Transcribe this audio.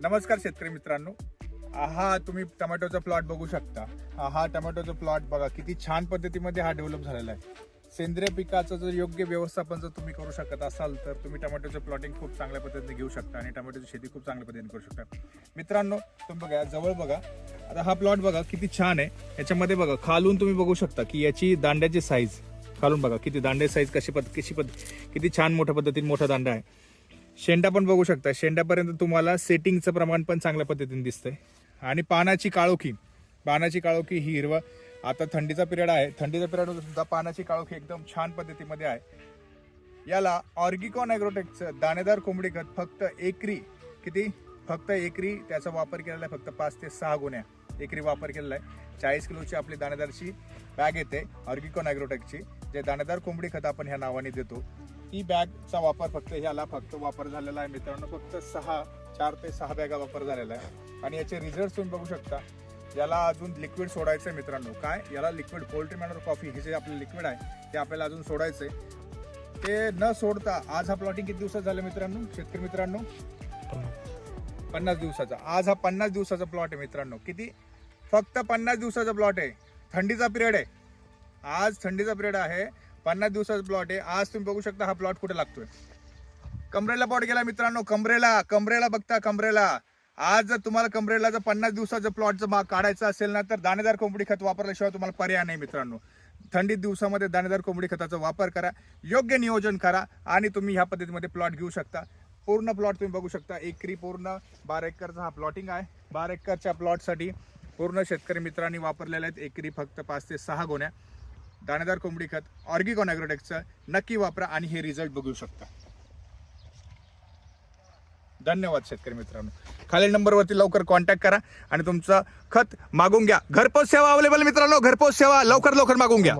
नमस्कार शेतकरी मित्रांनो, हा तुम्ही टोमॅटोचा प्लॉट बघू शकता. हा टोमॅटोचा प्लॉट बघा किती छान पद्धतीमध्ये हा डेव्हलप झालेला आहे. सेंद्रिय पिकाचं जर योग्य व्यवस्थापन जर तुम्ही करू शकत असाल तर तुम्ही टोमॅटोचं प्लॉटिंग खूप चांगल्या पद्धतीने घेऊ शकता आणि टोमॅटोची शेती खूप चांगल्या पद्धतीने करू शकता. मित्रांनो तुम्ही बघा जवळ बघा, आता हा प्लॉट बघा किती छान आहे. याच्यामध्ये बघा खालून तुम्ही बघू शकता की याची दांड्याची साईज खालून बघा किती दांड्याची साईज किती छान मोठ्या पद्धतीने मोठा दांडा आहे. शेंडा पण बघू शकता, शेंड्यापर्यंत तुम्हाला सेटिंगचं प्रमाण पण चांगल्या पद्धतीने दिसतंय. आणि पानाची काळोखी ही हिरवा, आता थंडीचा पिरियड आहे, थंडीच्या पिरियडमध्ये सुद्धा पानाची काळोखी एकदम छान पद्धतीमध्ये आहे. याला ऑर्गिकॉन ॲग्रोटेकचं दाणेदार कोंबडी खत फक्त एकरी त्याचा वापर केलेला आहे. फक्त 5 ते 6 गुण्या एकरी वापर केलेला आहे. 40 किलोची आपली दाणेदारची बॅग येते ऑर्गिकॉन ॲग्रोटेकची, जे दाणेदार कोंबडी खत आपण ह्या नावाने देतो. ही बॅगचा वापर ह्याला वापर झालेला आहे मित्रांनो. फक्त 4 ते 6 बॅगा वापर झालेला आहे. आणि याचे रिझल्ट तुम्ही बघू शकता. याला अजून लिक्विड सोडायचं आहे मित्रांनो. काय याला लिक्विड पोल्ट्री मॅनर कॉफी हे जे आपलं लिक्विड आहे ते आपल्याला अजून सोडायचं आहे. ते न सोडता आज हा प्लॉटिंग किती दिवसात झालं मित्रांनो, शेतकरी मित्रांनो? 50 दिवसाचा. आज हा 50 दिवसाचा प्लॉट आहे मित्रांनो. किती? फक्त 50 दिवसाचा प्लॉट आहे. थंडीचा पिरियड आहे, आज थंडीचा पिरियड आहे. 50 दिवसाचा प्लॉट आहे. आज तुम्ही बघू शकता हा प्लॉट कुठे लागतोय. कमरेला प्लॉट गेला मित्रांनो. कमरेला बघता, कमरेला. आज जर तुम्हाला कमरेला जर 50 दिवसाचं प्लॉट जर काढायचं असेल ना तर दाणेदार कोंबडी खत वापरल्याशिवाय तुम्हाला पर्याय नाही मित्रांनो. थंडीत दिवसामध्ये दाणेदार कोंबडी खताचा वापर करा, योग्य नियोजन करा आणि तुम्ही ह्या पद्धतीमध्ये प्लॉट घेऊ शकता. पूर्ण प्लॉट तुम्ही बघू शकता. एकरी पूर्ण 12 एकरचा हा प्लॉटिंग आहे. 12 एकरच्या प्लॉटसाठी पूर्ण शेतकरी मित्रांनी वापरलेले आहेत एकरी फक्त 5 ते 6 गोण्या दाणेदार कोंबडी खत ऑर्गिकॉन ॲग्रोटेकचं. नक्की वापरा आणि हे रिझल्ट बघू शकता. धन्यवाद शेतकरी मित्रांनो. खालील नंबरवरती लवकर कॉन्टॅक्ट करा आणि तुमचं खत मागून घ्या. घरपोच सेवा अवेलेबल मित्रांनो, घरपोच सेवा लवकर मागून घ्या.